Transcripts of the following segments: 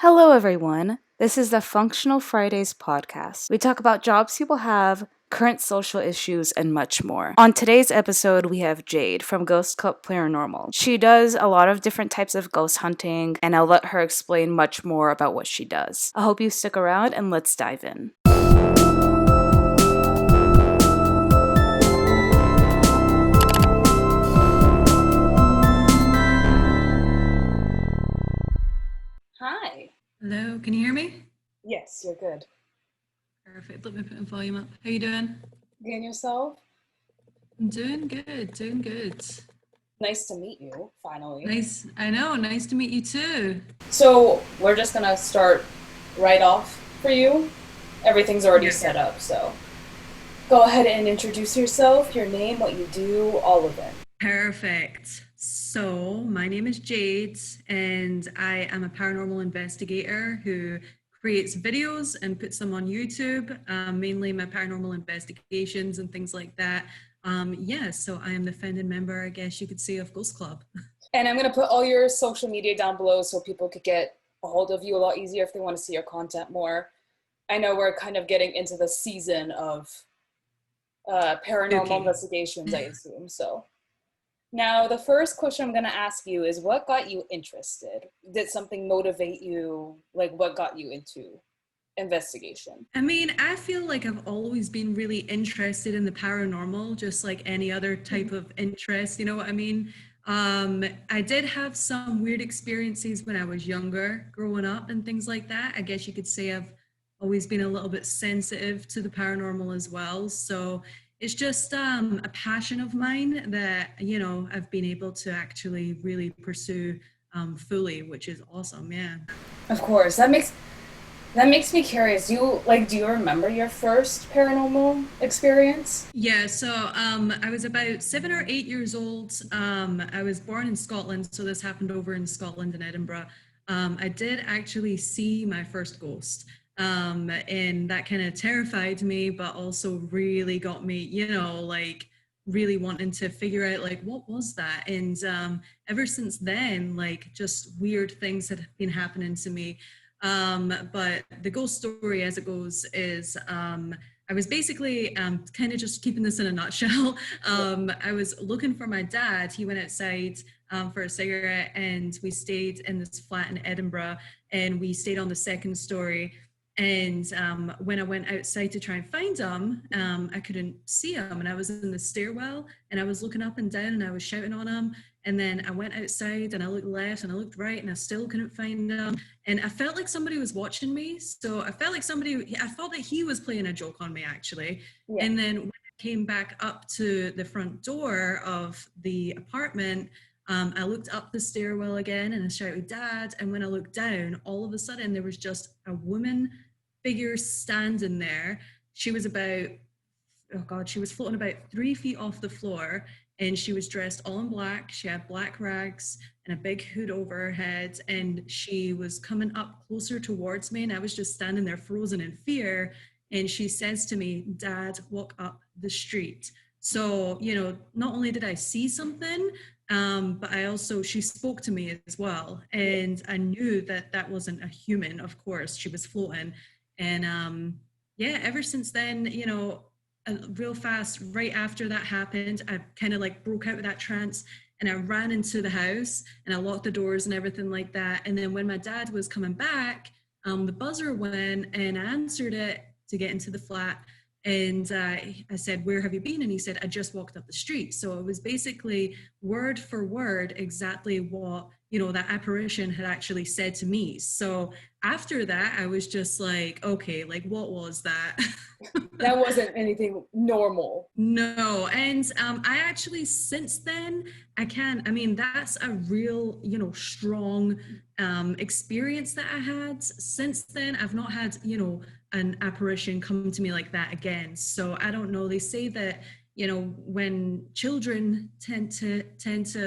Hello, everyone. This is the Functional Fridays podcast. We talk about jobs people have, current social issues, and much more. On today's episode, we have Jade from Ghost Cup Paranormal. She does a lot of different types of ghost hunting, and I'll let her explain much more about what she does. I hope you stick around, and let's dive in. Hi. Hello, can you hear me? Yes, you're good. Perfect. Let me put the volume up. How you doing? And yourself? I'm doing good, doing good. Nice to meet you, finally. Nice, I know, nice to meet you too. So, we're just gonna start right off for you. Everything's already set up, so go ahead and introduce yourself, your name, what you do, all of it. Perfect. So, my name is Jade, and I am a paranormal investigator who creates videos and puts them on YouTube, mainly my paranormal investigations and things like that. So I am the founding member, I guess you could say, of Ghost Club. And I'm going to put all your social media down below so people could get a hold of you a lot easier if they want to see your content more. I know we're kind of getting into the season of paranormal investigations, I assume. So now the first question I'm going to ask you is, what got you interested? Did something motivate you? Like, what got you into investigation? I mean, I feel like I've always been really interested in the paranormal, just like any other type of interest, you know what I mean? I did have some weird experiences when I was younger, growing up and things like that. I guess you could say I've always been a little bit sensitive to the paranormal as well. So it's just a passion of mine that, you know, I've been able to actually really pursue fully, which is awesome. Yeah. Of course, that makes me curious. Do you remember your first paranormal experience? Yeah, so I was about 7 or 8 years old. I was born in Scotland, so this happened over in Scotland in Edinburgh. I did actually see my first ghost, and that kind of terrified me, but also really got me, you know, like really wanting to figure out like what was that. And ever since then, like just weird things had been happening to me. But the ghost story, as it goes, is I was basically kind of just keeping this in a nutshell. I was looking for my dad. He went outside for a cigarette, and we stayed in this flat in Edinburgh, and we stayed on the second story. And when I went outside to try and find him, I couldn't see him. And I was in the stairwell, and I was looking up and down, and I was shouting on him. And then I went outside, and I looked left, and I looked right, and I still couldn't find him. And I felt like somebody was watching me. So I felt like I felt that he was playing a joke on me, actually. Yeah. And then when I came back up to the front door of the apartment, I looked up the stairwell again, and I shouted, "Dad." And when I looked down, all of a sudden there was just a woman figure standing there. She was about, oh God, she was floating about 3 feet off the floor, and she was dressed all in black. She had black rags and a big hood over her head, and she was coming up closer towards me, and I was just standing there frozen in fear. And she says to me, "Dad, walk up the street." So, you know, not only did I see something, but she spoke to me as well. And I knew that that wasn't a human, of course, she was floating. And ever since then, you know, real fast, right after that happened, I kind of like broke out of that trance, and I ran into the house, and I locked the doors and everything like that. And then when my dad was coming back, the buzzer went, and I answered it to get into the flat. And I said, "Where have you been?" And he said, "I just walked up the street." So it was basically word for word exactly what, you know, that apparition had actually said to me. So after that, I was just like, okay, like what was that? That wasn't anything normal. No. And I actually, since then, that's a real, you know, strong experience that I had. Since then, I've not had, you know, an apparition come to me like that again. So I don't know. They say that, you know, when children tend to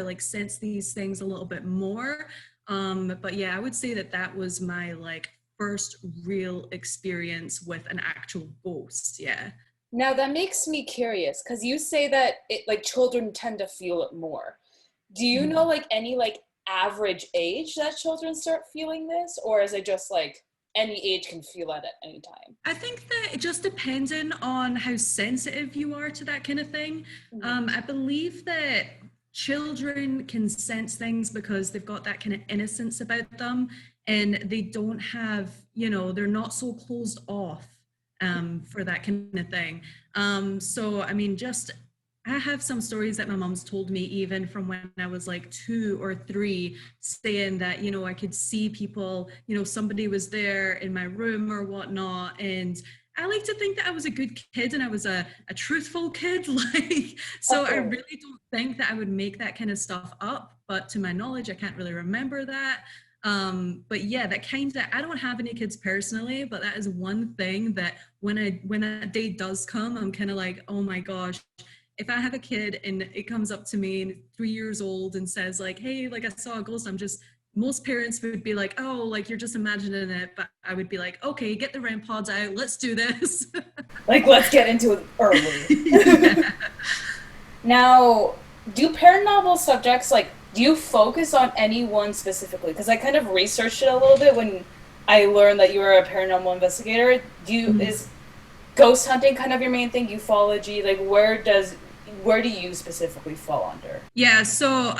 like sense these things a little bit more. But yeah, I would say that was my like first real experience with an actual ghost. Yeah. Now that makes me curious, because you say that it like children tend to feel it more. Do you know like any like average age that children start feeling this, or is it just like any age can feel it at any time? I think that it just depending on how sensitive you are to that kind of thing. Mhm. I believe that children can sense things because they've got that kind of innocence about them, and they don't have, they're not so closed off for that kind of thing. So, I mean, just I have some stories that my mom's told me even from when I was like 2 or 3, saying that, I could see people, somebody was there in my room or whatnot. And I like to think that I was a good kid and I was a truthful kid. Like, so Of I course. really don't think that I would make that kind of stuff up. But to my knowledge, I can't really remember that. But yeah, that kind of, I don't have any kids personally, but that is one thing that when that day does come, I'm kind of like, oh my gosh, if I have a kid and it comes up to me and 3 years old and says like, hey, like I saw a ghost, most parents would be like, oh, like you're just imagining it. But I would be like, okay, get the REM pods out. Let's do this. Like, let's get into it early. Yeah. Now, do paranormal subjects, like, do you focus on anyone specifically? Because I kind of researched it a little bit when I learned that you were a paranormal investigator. Is ghost hunting kind of your main thing? Ufology? Like, where do you specifically fall under? Yeah, so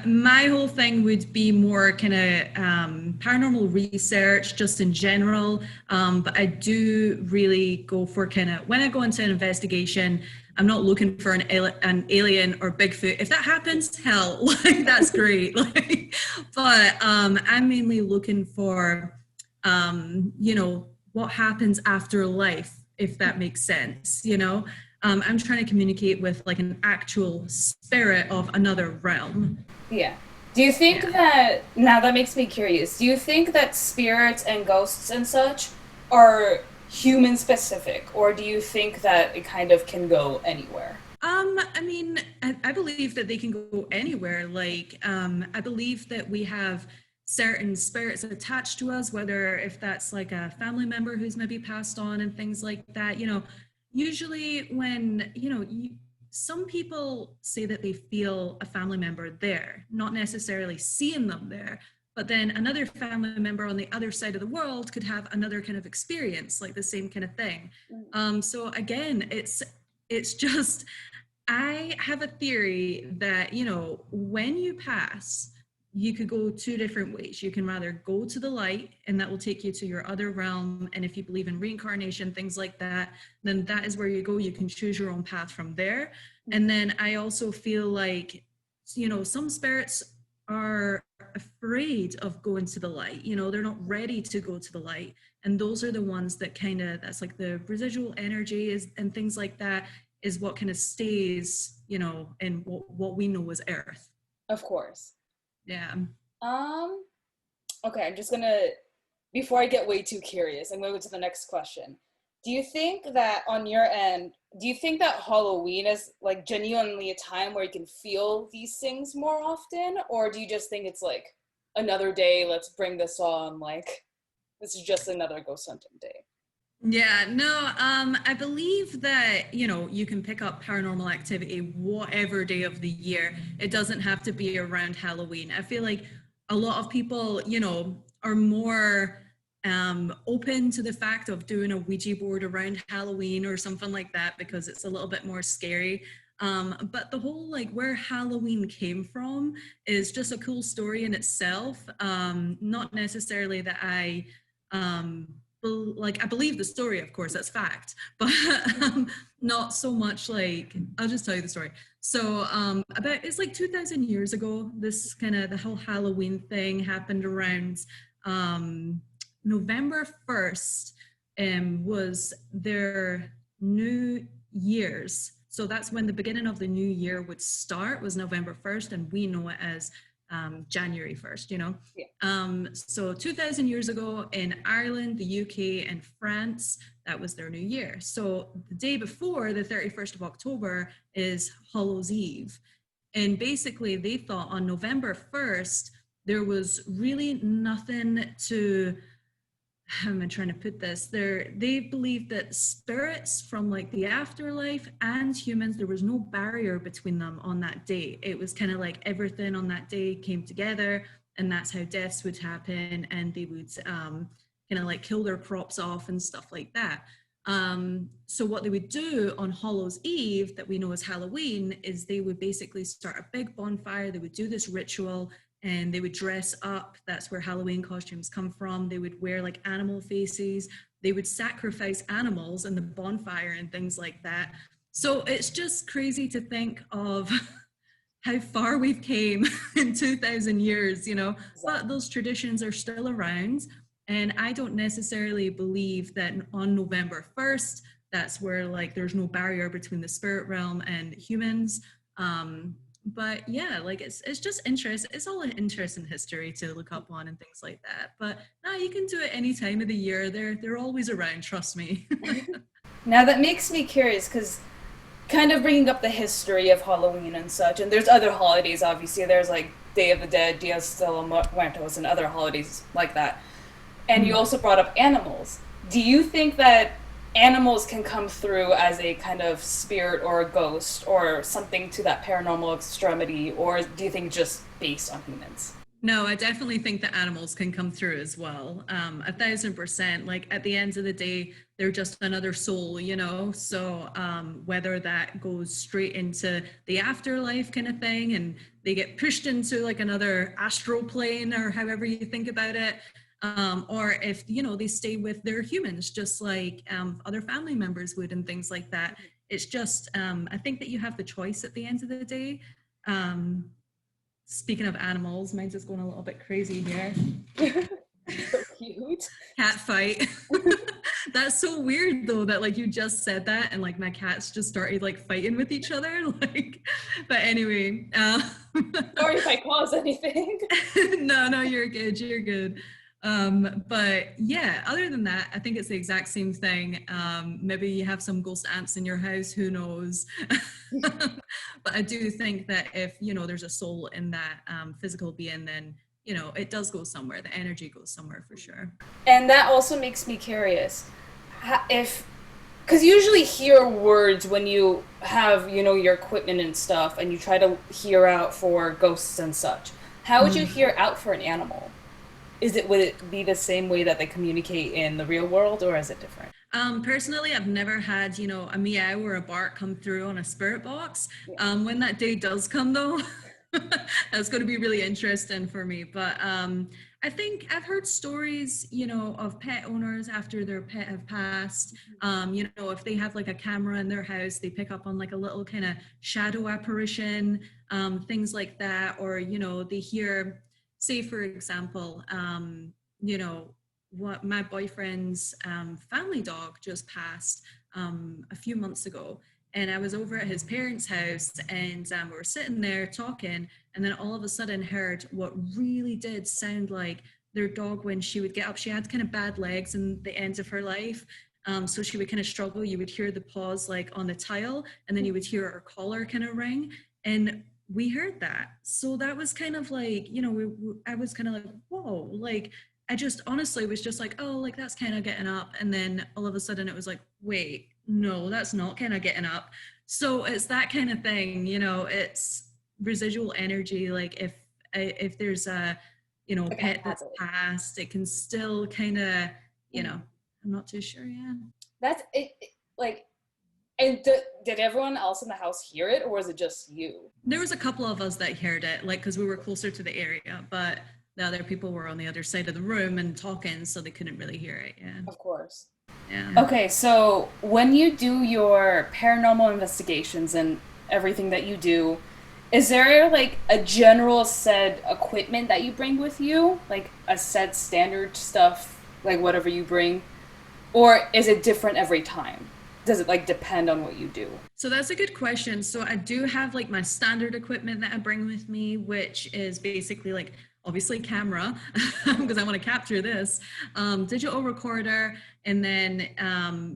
my whole thing would be more kind of paranormal research just in general. But I do really go for kind of, when I go into an investigation, I'm not looking for an alien or Bigfoot. If that happens, hell, like that's great. Like, but I'm mainly looking for, what happens after life, if that makes sense. I'm trying to communicate with like an actual spirit of another realm. Yeah. Do you think Yeah. that, now that makes me curious, do you think that spirits and ghosts and such are human specific, or do you think that it kind of can go anywhere? I mean, I believe that they can go anywhere. Like, I believe that we have certain spirits attached to us, whether if that's like a family member who's maybe passed on and things like that. Usually when, some people say that they feel a family member there, not necessarily seeing them there. But then another family member on the other side of the world could have another kind of experience, like the same kind of thing. So again, it's just I have a theory that, when you pass, you could go 2 different ways. You can rather go to the light, and that will take you to your other realm. And if you believe in reincarnation, things like that, then that is where you go. You can choose your own path from there. And then I also feel like, some spirits are afraid of going to the light. They're not ready to go to the light. And those are the ones that that's like the residual energy is and things like that is what kind of stays, in what we know as Earth. Of course. Yeah. Um, okay, I'm just gonna, before I get way too curious, I'm gonna go to the next question. Do you think that on your end, do you think that Halloween is like genuinely a time where you can feel these things more often? Or do you just think it's like another day, let's bring this on, like this is just another ghost hunting day? Yeah, no, I believe that, you can pick up paranormal activity whatever day of the year. It doesn't have to be around Halloween. I feel like a lot of people, are more open to the fact of doing a Ouija board around Halloween or something like that because it's a little bit more scary. But the whole like where Halloween came from is just a cool story in itself. Not necessarily that um, I believe the story, of course, that's fact, but not so much like I'll just tell you the story. So about it's like 2,000 years ago. This kind of the whole Halloween thing happened around November 1st. Was their New Year's. So that's when the beginning of the new year would start. Was November 1st, and we know it as January 1st. Yeah. So 2,000 years ago in Ireland, the UK, and France, that was their new year. So the day before, the 31st of October, is Hallows Eve. And basically, they thought on November 1st, there was really nothing to how am I trying to put this? They believe that spirits from like the afterlife and humans, there was no barrier between them on that day. It was kind of like everything on that day came together, and that's how deaths would happen, and they would kind of like kill their crops off and stuff like that. So what they would do on Hallows Eve, that we know as Halloween, is they would basically start a big bonfire. They would do this ritual, and they would dress up. That's where Halloween costumes come from. They would wear like animal faces. They would sacrifice animals in the bonfire and things like that. So it's just crazy to think of how far we've came in 2000 years, you know, but those traditions are still around. And I don't necessarily believe that on November 1st, that's where like there's no barrier between the spirit realm and humans. But yeah, like it's just interest. It's all an interest in history to look up on and things like that. But no, you can do it any time of the year. They're always around. Trust me. Now that makes me curious because kind of bringing up the history of Halloween and such, and there's other holidays, obviously. There's like Day of the Dead, Dias de los Muertos, and other holidays like that. And you also brought up animals. Do you think that animals can come through as a kind of spirit or a ghost or something to that paranormal extremity, or do you think just based on humans? No, I definitely think that animals can come through as well. 1000%. Like at the end of the day, they're just another soul, you know? So whether that goes straight into the afterlife kind of thing and they get pushed into like another astral plane or however you think about it, or if, you know, they stay with their humans, just like other family members would and things like that. It's just, I think that you have the choice at the end of the day. Speaking of animals, mine's just going a little bit crazy here. So cute. Cat fight. That's so weird though, that like you just said that and like my cats just started like fighting with each other. Like, but anyway. Sorry if I cause anything. No, you're good. You're good. But yeah, other than that, I think it's the exact same thing. Maybe you have some ghost ants in your house, who knows? But I do think that if, you know, there's a soul in that physical being, then, you know, it does go somewhere. The energy goes somewhere for sure. And that also makes me curious. If, because you usually hear words when you have, you know, your equipment and stuff, and you try to hear out for ghosts and such. How would you hear out for an animal? Would it be the same way that they communicate in the real world, or is it different? Personally, I've never had, you know, a meow or a bark come through on a spirit box. When that day does come, though, that's going to be really interesting for me. But I think I've heard stories, you know, of pet owners after their pet have passed. You know, if they have like a camera in their house, they pick up on like a little kind of shadow apparition, things like that. Or, you know, they hear, say, for example, you know, what my boyfriend's family dog just passed a few months ago, and I was over at his parents' house, and we were sitting there talking, and then all of a sudden heard what really did sound like their dog when she would get up. She had kind of bad legs in the end of her life, so she would kind of struggle. You would hear the paws like on the tile, and then you would hear her collar kind of ring, and we heard that. So that was kind of like, you know, I was kind of like, whoa, like I just honestly was just like, oh, like that's kind of getting up. And then all of a sudden it was like, wait, no, that's not kind of getting up. So it's that kind of thing, you know, it's residual energy. Like if there's a, you know, pet that's passed, it can still kind of, you know, I'm not too sure. Yeah. That's it. Like, and did everyone else in the house hear it, or was it just you? There was a couple of us that heard it, like, because we were closer to the area, but the other people were on the other side of the room and talking, so they couldn't really hear it. Yeah. Of course. Yeah. Okay, so when you do your paranormal investigations and everything that you do, is there like a general set equipment that you bring with you? Like a set standard stuff, like whatever you bring? Or is it different every time? Does it like depend on what you do? So that's a good question. So I do have like my standard equipment that I bring with me, which is basically like obviously camera because I want to capture this, digital recorder, and then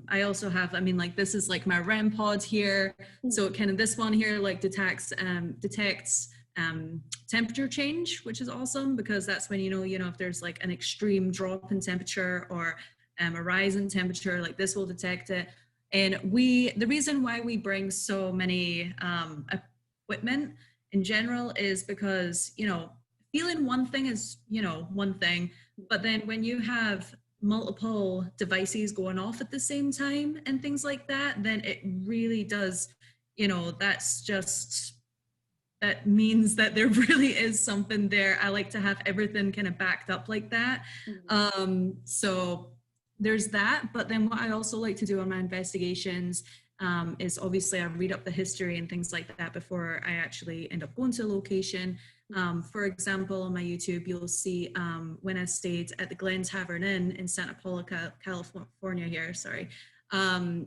I also have, I mean, like this is like my REM pod here. So kind of this one here like detects temperature change, which is awesome because that's when if there's like an extreme drop in temperature or a rise in temperature, like this will detect it. And the reason why we bring so many equipment in general is because feeling one thing is one thing, but then when you have multiple devices going off at the same time and things like that, then it really does, that's just, that means that there really is something there. I like to have everything kind of backed up like that. So there's that. But then what I also like to do on my investigations is obviously I read up the history and things like that before I actually end up going to a location. For example, on my YouTube, you'll see when I stayed at the Glen Tavern Inn in Santa Paula, California here,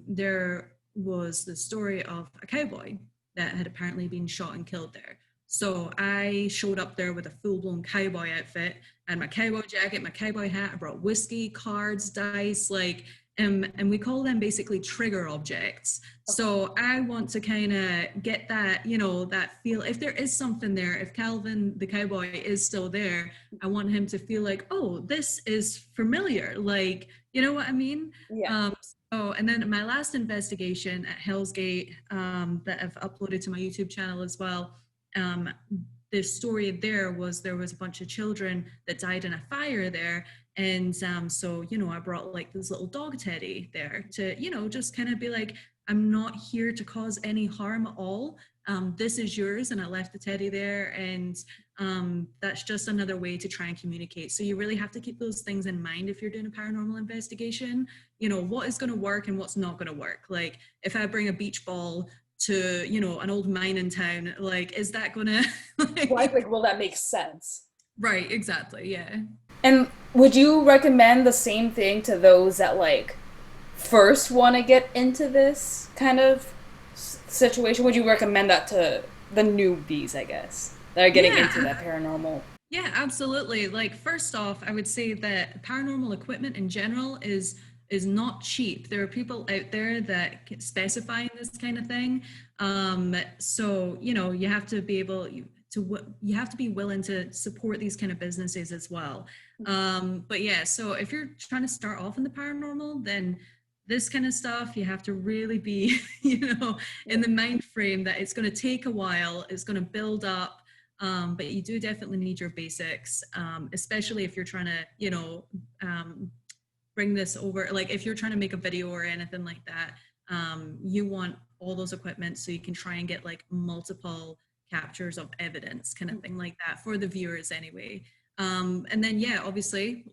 there was the story of a cowboy that had apparently been shot and killed there. So I showed up there with a full-blown cowboy outfit and my cowboy jacket, my cowboy hat. I brought whiskey, cards, dice, and we call them basically trigger objects. So I want to kind of get that, that feel. If there is something there, if Calvin the cowboy is still there, I want him to feel like, oh, this is familiar. Like, you know what I mean? Yeah. And then my last investigation at Hell's Gate that I've uploaded to my YouTube channel as well, the story there was a bunch of children that died in a fire there. And so, I brought like this little dog teddy there to, just kind of be like, I'm not here to cause any harm at all. This is yours. And I left the teddy there. And that's just another way to try and communicate. So you really have to keep those things in mind if you're doing a paranormal investigation. What is going to work and what's not going to work. Like if I bring a beach ball to, an old mining town, like, is that going to... will that make sense? Right, exactly, yeah. And would you recommend the same thing to those that first want to get into this kind of situation? Would you recommend that to the newbies, I guess, that are getting into that paranormal? Yeah, absolutely. Like, first off, I would say that paranormal equipment in general is not cheap. There are people out there that specify in this kind of thing. So, you have to be able you have to be willing to support these kind of businesses as well. But yeah, so if you're trying to start off in the paranormal, then this kind of stuff, you have to really be, in the mind frame that it's going to take a while, it's going to build up. But you do definitely need your basics, especially if you're trying to, bring this over. Like if you're trying to make a video or anything like that, you want all those equipment so you can try and get like multiple captures of evidence kind of thing like that for the viewers anyway. And then, yeah, obviously,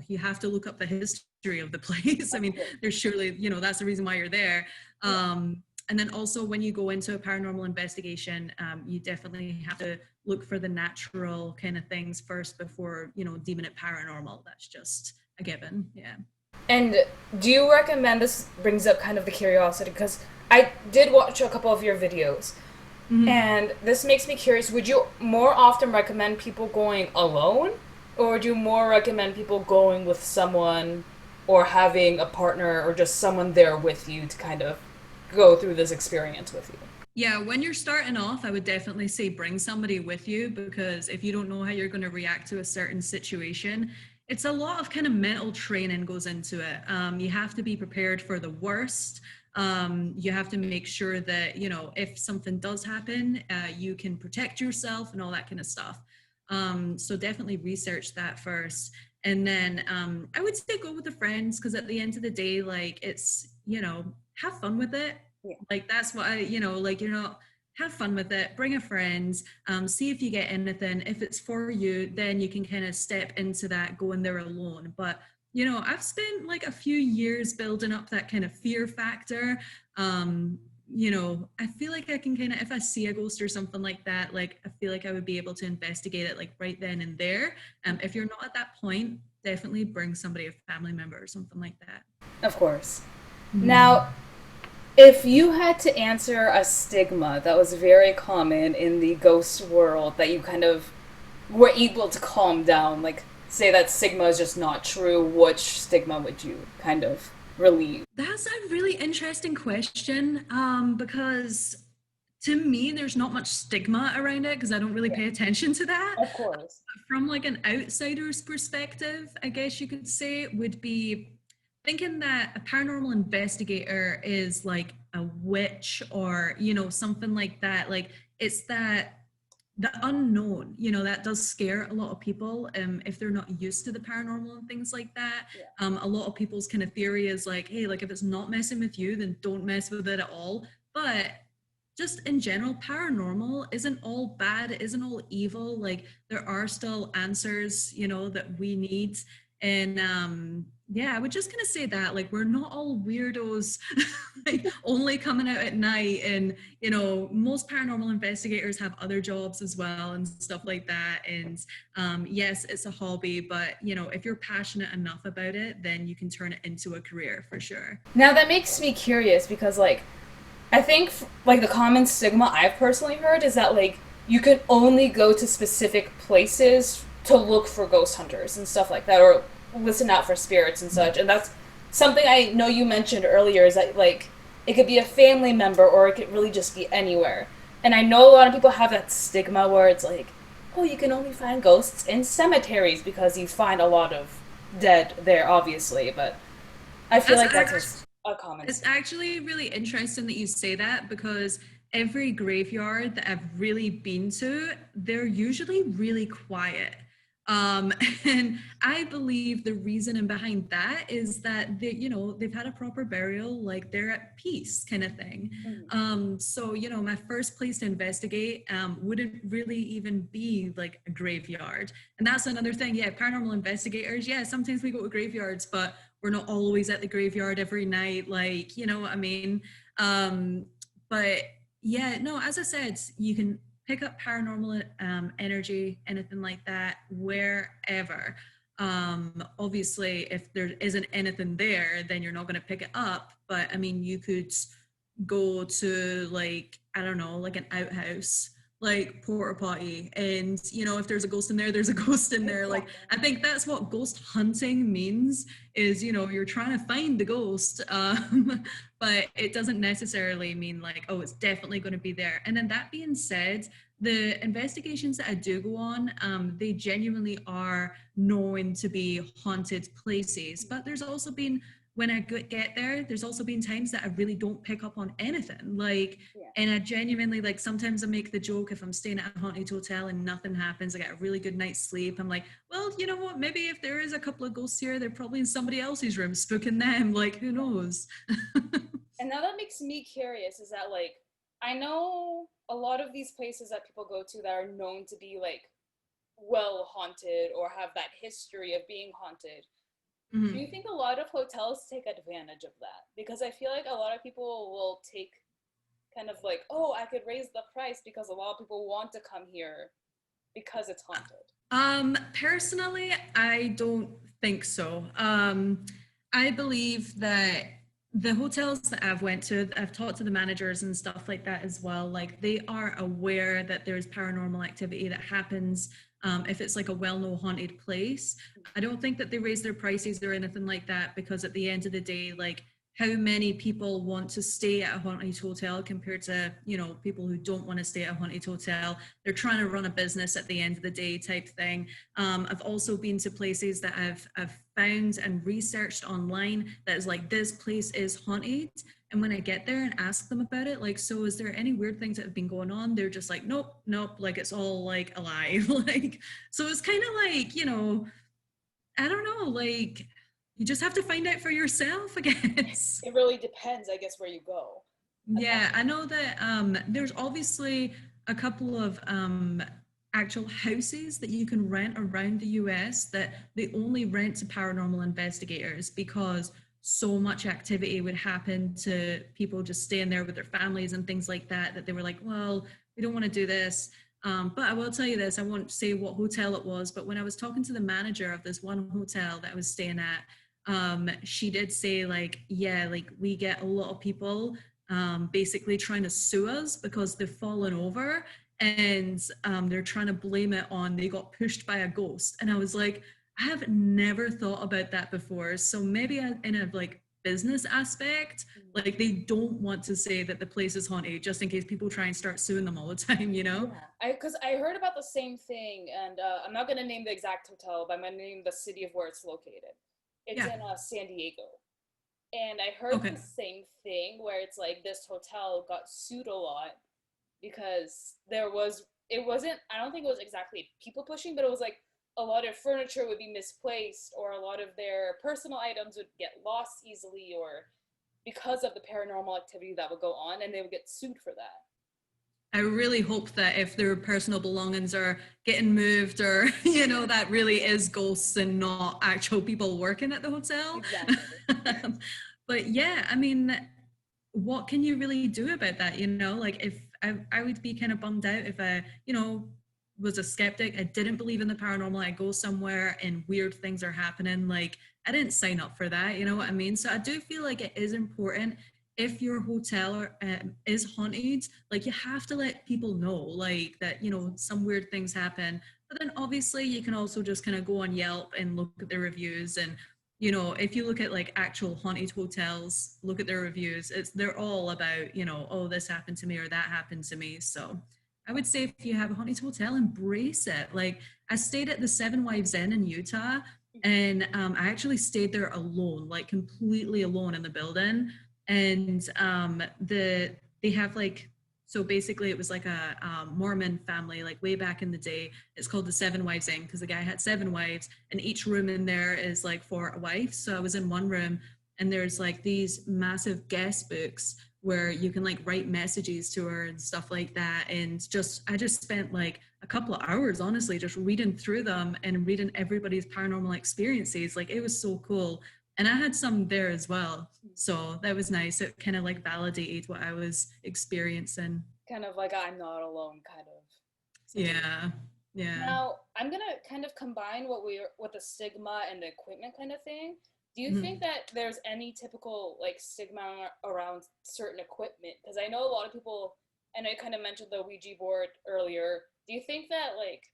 you have to look up the history of the place. I mean, there's surely, that's the reason why you're there. And then also when you go into a paranormal investigation, you definitely have to look for the natural kind of things first before, deeming it paranormal. That's just a given, yeah. And do you recommend, this brings up kind of the curiosity, because I did watch a couple of your videos, and this makes me curious, would you more often recommend people going alone, or do you more recommend people going with someone, or having a partner, or just someone there with you to kind of go through this experience with you? Yeah, when you're starting off, I would definitely say bring somebody with you, because if you don't know how you're going to react to a certain situation, it's a lot of kind of mental training goes into it. You have to be prepared for the worst. You have to make sure that, if something does happen, you can protect yourself and all that kind of stuff. So definitely research that first. And then I would say go with the friends, because at the end of the day, like it's, have fun with it. Yeah. Like that's what have fun with it, bring a friend, see if you get anything. If it's for you, then you can kind of step into that going there alone. But I've spent like a few years building up that kind of fear factor. I feel like I can kind of, if I see a ghost or something like that, like I feel like I would be able to investigate it like right then and there. If you're not at that point, definitely bring somebody, a family member or something like that. Of course. Now, if you had to answer a stigma that was very common in the ghost world that you kind of were able to calm down, like say that stigma is just not true, which stigma would you kind of relieve? That's a really interesting question, because to me, there's not much stigma around it because I don't really Yeah, pay attention to that. of course. From like an outsider's perspective, I guess you could say, would be thinking that a paranormal investigator is like a witch or, something like that. Like it's that the unknown, that does scare a lot of people if they're not used to the paranormal and things like that. Yeah. A lot of people's kind of theory is like, hey, like if it's not messing with you, then don't mess with it at all. But just in general, paranormal isn't all bad, it isn't all evil. Like there are still answers, that we need. And yeah, I would just kind of say that like we're not all weirdos like only coming out at night. And most paranormal investigators have other jobs as well and stuff like that. And yes, it's a hobby, but if you're passionate enough about it, then you can turn it into a career for sure. Now that makes me curious because, like, I think like the common stigma I've personally heard is that like you can only go to specific places to look for ghost hunters and stuff like that, or listen out for spirits and such. And that's something I know you mentioned earlier is that like it could be a family member or it could really just be anywhere. And I know a lot of people have that stigma where it's like, oh, you can only find ghosts in cemeteries because you find a lot of dead there, obviously. But I feel like that's a common. It's actually really interesting that you say that because every graveyard that I've really been to, they're usually really quiet. Um, and I believe the reason behind that is that they've had a proper burial, like they're at peace kind of thing. So, my first place to investigate wouldn't really even be like a graveyard. And that's another thing. Yeah, paranormal investigators, yeah, sometimes we go to graveyards, but we're not always at the graveyard every night. Like, you know what I mean? But yeah, no, as I said, you can pick up paranormal energy, anything like that, wherever. Obviously, if there isn't anything there, then you're not going to pick it up. But I mean, you could go to like, I don't know, like an outhouse, like porta potty, and if there's a ghost in there, there's a ghost in there. Like I think that's what ghost hunting means, is you're trying to find the ghost, but it doesn't necessarily mean like, oh, it's definitely going to be there. And then that being said, the investigations that I do go on, they genuinely are known to be haunted places. But there's also been, when I get there, there's also been times that I really don't pick up on anything. Like, and I genuinely, like, sometimes I make the joke if I'm staying at a haunted hotel and nothing happens, I get a really good night's sleep. I'm like, well, you know what? Maybe if there is a couple of ghosts here, they're probably in somebody else's room spooking them. Like, who knows? And now that makes me curious is that like I know a lot of these places that people go to that are known to be like well haunted or have that history of being haunted. Do you think a lot of hotels take advantage of that? Because I feel like a lot of people will take kind of like, oh, I could raise the price because a lot of people want to come here because it's haunted. Personally, I don't think so. I believe that the hotels that I've went to, I've talked to the managers and stuff like that as well. Like they are aware that there's paranormal activity that happens. If it's like a well-known haunted place, I don't think that they raise their prices or anything like that, because at the end of the day, like how many people want to stay at a haunted hotel compared to people who don't want to stay at a haunted hotel? They're trying to run a business at the end of the day type thing. I've also been to places that I've found and researched online that is like, this place is haunted, and when I get there and ask them about it, like, so is there any weird things that have been going on, they're just like, nope, like it's all like a lie. Like, so it's kind of like, I don't know, like you just have to find out for yourself, I guess. It really depends, I guess, where you go. Yeah, I know that there's obviously a couple of actual houses that you can rent around the US that they only rent to paranormal investigators, because so much activity would happen to people just staying there with their families and things like that, that they were like, well, we don't want to do this. But I will tell you this, I won't say what hotel it was, but when I was talking to the manager of this one hotel that I was staying at, she did say like, yeah, like we get a lot of people basically trying to sue us because they've fallen over, and they're trying to blame it on they got pushed by a ghost. And I was like, I have never thought about that before. So maybe in a like business aspect. Like they don't want to say that the place is haunted just in case people try and start suing them all the time, you know? Yeah, because I heard about the same thing, and I'm not gonna name the exact hotel, but I'm gonna name the city of where it's located. It's Yeah. in San Diego, and I heard Okay. the same thing where it's like this hotel got sued a lot because it wasn't, I don't think it was exactly people pushing, but it was like a lot of furniture would be misplaced or a lot of their personal items would get lost easily or because of the paranormal activity that would go on, and they would get sued for that. I really hope that if their personal belongings are getting moved or, you know, that really is ghosts and not actual people working at the hotel. Exactly. But yeah, I mean, what can you really do about that? You know, like if I would be kind of bummed out if I, you know, was a skeptic. I didn't believe in the paranormal. I go somewhere and weird things are happening. Like I didn't sign up for that. You know what I mean? So I do feel like it is important if your hotel is haunted, like you have to let people know, like that, you know, some weird things happen. But then obviously you can also just kind of go on Yelp and look at the reviews. And, you know, if you look at like actual haunted hotels, look at their reviews, they're all about, you know, oh, this happened to me or that happened to me. So I would say if you have a haunted hotel, embrace it. Like I stayed at the Seven Wives Inn in Utah, and I actually stayed there alone, like completely alone in the building. And they have like, so basically it was like a Mormon family, like way back in the day. It's called the Seven Wives Inn because the guy had seven wives, and each room in there is like for a wife. So I was in one room, and there's like these massive guest books where you can like write messages to her and stuff like that. And I just spent like a couple of hours, honestly, just reading through them and reading everybody's paranormal experiences. Like it was so cool. And I had some there as well. So that was nice. It kind of like validated what I was experiencing. Kind of like I'm not alone kind of situation. Yeah. Yeah. Now, I'm gonna kind of combine what the stigma and the equipment kind of thing. Do you think Mhm. that there's any typical like stigma around certain equipment? Because I know a lot of people, and I kind of mentioned the Ouija board earlier. Do you think that like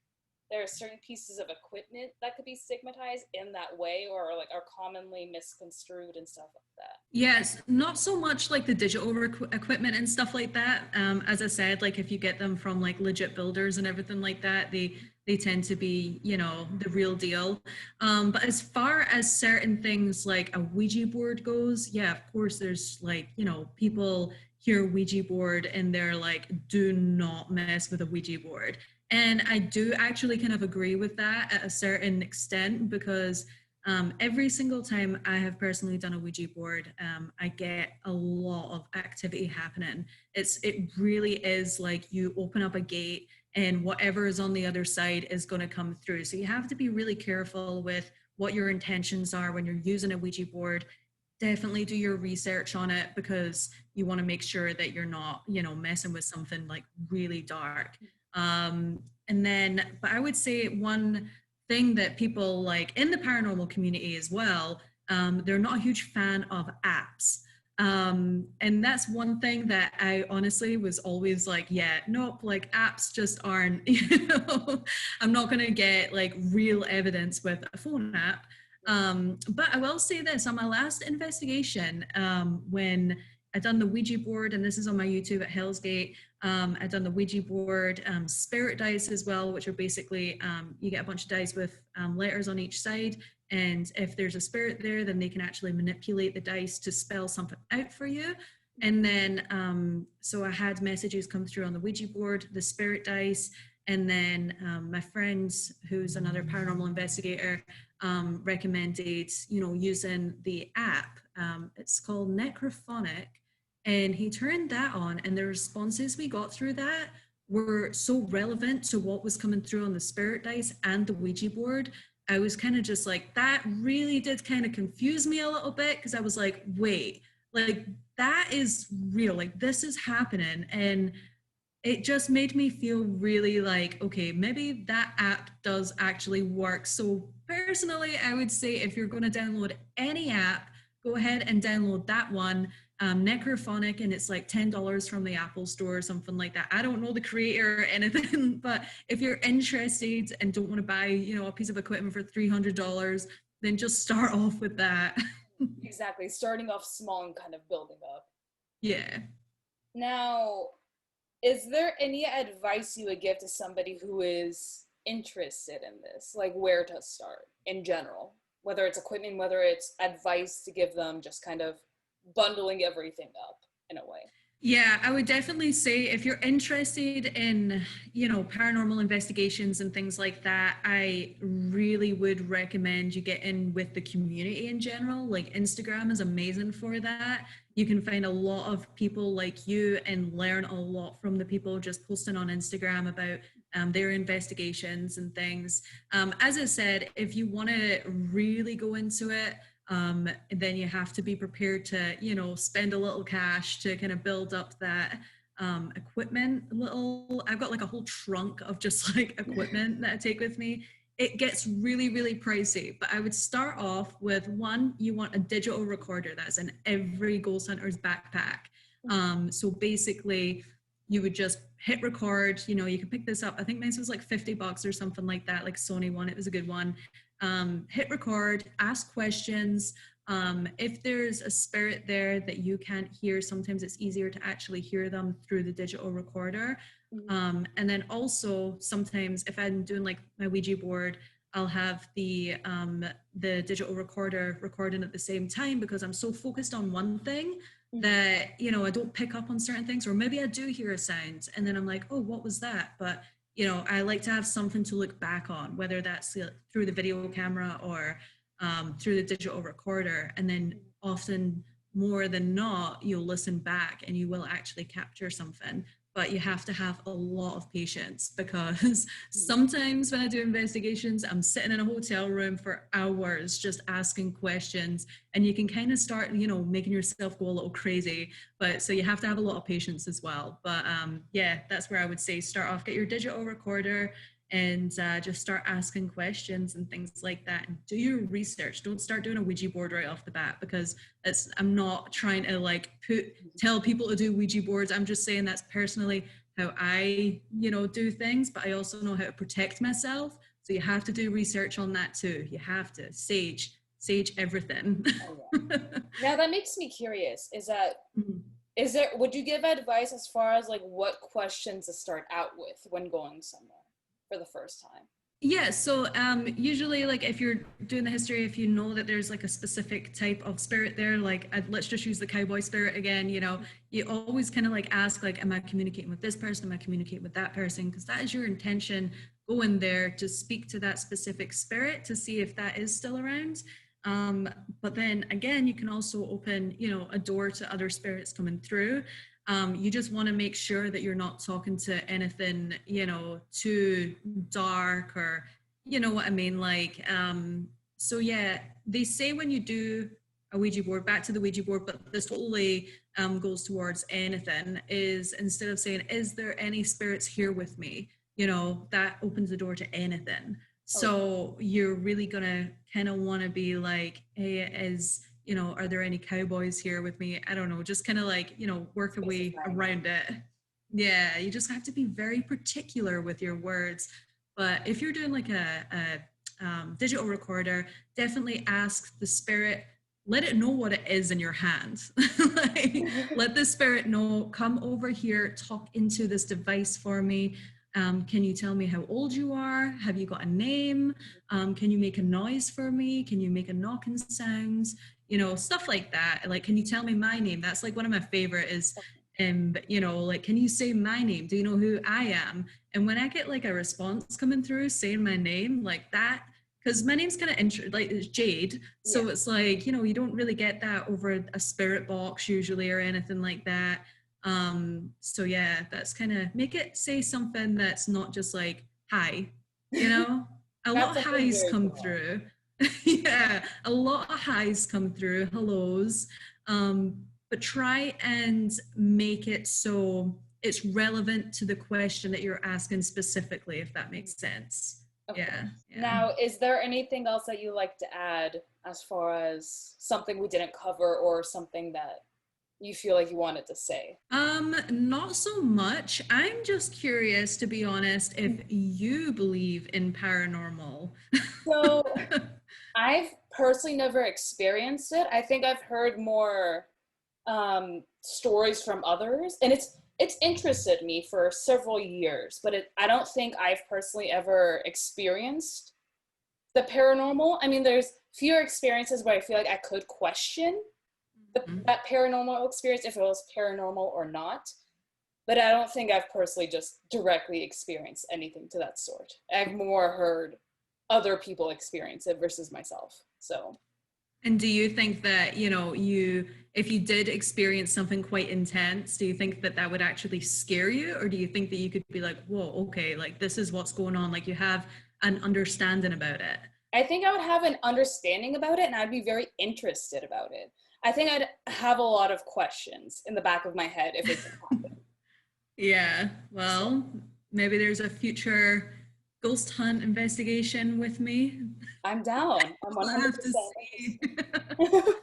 there are certain pieces of equipment that could be stigmatized in that way, or like are commonly misconstrued and stuff like that? Yes, not so much like the digital equipment and stuff like that. As I said, like if you get them from like legit builders and everything like that, they tend to be, you know, the real deal. But as far as certain things like a Ouija board goes, yeah, of course, there's like, you know, people hear Ouija board and they're like, do not mess with a Ouija board. And I do actually kind of agree with that at a certain extent because every single time I have personally done a Ouija board, I get a lot of activity happening. It really is like you open up a gate and whatever is on the other side is going to come through. So you have to be really careful with what your intentions are when you're using a Ouija board. Definitely do your research on it because you want to make sure that you're not, you know, messing with something like really dark. And then, but I would say one thing that people like in the paranormal community as well, they're not a huge fan of apps. And that's one thing that I honestly was always like, yeah, nope, like apps just aren't, you know, I'm not going to get like real evidence with a phone app. But I will say this on my last investigation, when I done the Ouija board, and this is on my YouTube at Hell's Gate. I've done the Ouija board, spirit dice as well, which are basically you get a bunch of dice with letters on each side. And if there's a spirit there, then they can actually manipulate the dice to spell something out for you. And then, so I had messages come through on the Ouija board, the spirit dice, and then my friend, who's another paranormal investigator, recommended, you know, using the app. It's called Necrophonic, and he turned that on, and the responses we got through that were so relevant to what was coming through on the spirit dice and the Ouija board. I was kind of just like, that really did kind of confuse me a little bit because I was like, wait, like that is real, like this is happening. And it just made me feel really like, okay, maybe that app does actually work. So personally, I would say if you're going to download any app, go ahead and download that one, Necrophonic, and it's like $10 from the Apple Store or something like that. I don't know the creator or anything, but if you're interested and don't want to buy, you know, a piece of equipment for $300, then just start off with that. exactly, starting off small and kind of building up. Yeah. Now, is there any advice you would give to somebody who is interested in this? Like where to start in general? Whether it's equipment, whether it's advice to give them, just kind of bundling everything up in a way. Yeah, I would definitely say if you're interested in, paranormal investigations and things like that, I really would recommend you get in with the community in general. Like Instagram is amazing for that. You can find a lot of people like you and learn a lot from the people just posting on Instagram about their investigations and things. As I said, if you want to really go into it, then you have to be prepared to, spend a little cash to kind of build up that equipment. I've got like a whole trunk of just like equipment that I take with me. It gets really, really pricey, but I would start off with one, you want a digital recorder that's in every ghost hunter's backpack. So basically, you would just hit record. You can pick this up. I think mine was like $50 or something like that, like Sony one. It was a good one. Hit record, ask questions. If there's a spirit there that you can't hear, sometimes it's easier to actually hear them through the digital recorder. And then also sometimes if I'm doing like my Ouija board, I'll have the digital recorder recording at the same time because I'm so focused on one thing that, I don't pick up on certain things, or maybe I do hear a sound and then I'm like, oh, what was that? But I like to have something to look back on, whether that's through the video camera or through the digital recorder. And then often more than not, you'll listen back and you will actually capture something. But you have to have a lot of patience because sometimes when I do investigations, I'm sitting in a hotel room for hours just asking questions, and you can kind of start, making yourself go a little crazy. But so you have to have a lot of patience as well. But yeah, that's where I would say start off, get your digital recorder and just start asking questions and things like that, and do your research. Don't start doing a Ouija board right off the bat, because I'm not trying to like tell people to do Ouija boards. I'm just saying that's personally how I do things, but I also know how to protect myself. So you have to do research on that too. You have to sage everything. Oh, yeah. Now that makes me curious, is there, would you give advice as far as like what questions to start out with when going somewhere for the first time? Yeah, so usually, like if you're doing the history, if you know that there's like a specific type of spirit there, like let's just use the cowboy spirit again, you always kind of like ask, like, am I communicating with this person? Am I communicating with that person? Because that is your intention going there, to speak to that specific spirit to see if that is still around. But then again, you can also open, a door to other spirits coming through. You just want to make sure that you're not talking to anything, too dark, or, what I mean? Like, so yeah, they say when you do a Ouija board, back to the Ouija board, but this totally goes towards anything, is instead of saying, is there any spirits here with me? That opens the door to anything. So you're really going to kind of want to be like, hey, are there any cowboys here with me? I don't know, just kind of like, work a way around it. Yeah, you just have to be very particular with your words. But if you're doing like a digital recorder, definitely ask the spirit, let it know what it is in your hand. Like, let the spirit know, come over here, talk into this device for me. Can you tell me how old you are? Have you got a name? Can you make a noise for me? Can you make a knocking sound? Stuff like that. Like, can you tell me my name? That's like one of my favorite is, like, can you say my name? Do you know who I am? And when I get like a response coming through saying my name like that, because my name's kind of like it's Jade. So it's like, you don't really get that over a spirit box usually or anything like that. So yeah, that's kind of, make it say something that's not just like, hi, a lot of highs come through. Yeah, a lot of highs come through, hellos. But try and make it so it's relevant to the question that you're asking specifically, if that makes sense. Okay. Yeah. Now, is there anything else that you like to add as far as something we didn't cover or something that you feel like you wanted to say? Not so much. I'm just curious, to be honest, if you believe in paranormal. So I've personally never experienced it. I think I've heard more stories from others, and it's interested me for several years, but I don't think I've personally ever experienced the paranormal. I mean, there's fewer experiences where I feel like I could question that paranormal experience, if it was paranormal or not. But I don't think I've personally just directly experienced anything to that sort. I've more heard other people experience it versus myself. So And do you think that, if you did experience something quite intense, do you think that that would actually scare you? Or do you think that you could be like, whoa, okay, like this is what's going on? Like you have an understanding about it? I think I would have an understanding about it and I'd be very interested about it. I think I'd have a lot of questions in the back of my head if it happened. Yeah, So well, maybe there's a future ghost hunt investigation with me. I'm down. I'm We'll have to 100% see. interested.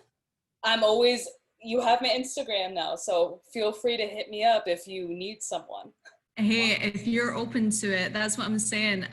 I'm always, you have my Instagram now, so feel free to hit me up if you need someone. Hey, if you're open to it, that's what I'm saying.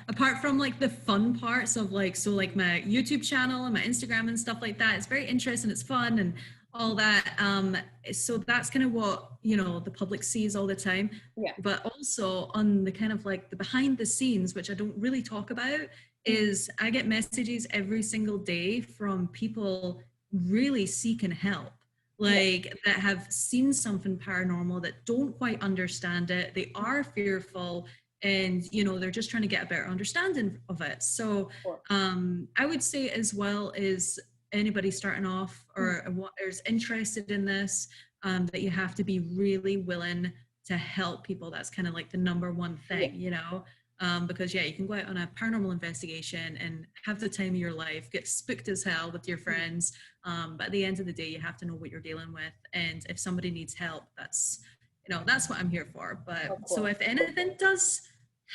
Apart from like the fun parts of like, so like my YouTube channel and my Instagram and stuff like that, it's very interesting, it's fun and all that. So that's kind of what, the public sees all the time. Yeah. But also on the kind of like the behind the scenes, which I don't really talk about, is I get messages every single day from people really seeking help, like that have seen something paranormal, that don't quite understand it, they are fearful, and they're just trying to get a better understanding of it. So I would say, as well as anybody starting off or what is interested in this, that you have to be really willing to help people. That's kind of like the number one thing, because you can go out on a paranormal investigation and have the time of your life, get spooked as hell with your friends, but at the end of the day, you have to know what you're dealing with, and if somebody needs help, that's what I'm here for. But so if anything does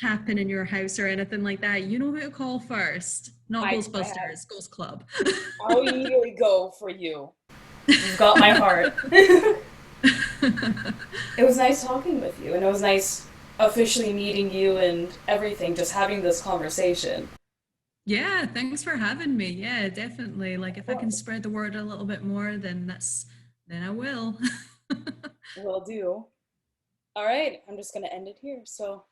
happen in your house or anything like that, you know who to call first. Not Ghostbusters, Ghost Club. I'll immediately go for you. You've got my heart. It was nice talking with you, and it was nice officially meeting you and everything, just having this conversation. Yeah, thanks for having me. Yeah, definitely. Like if I can spread the word a little bit more, then I will. Will do. All right, I'm just going to end it here. So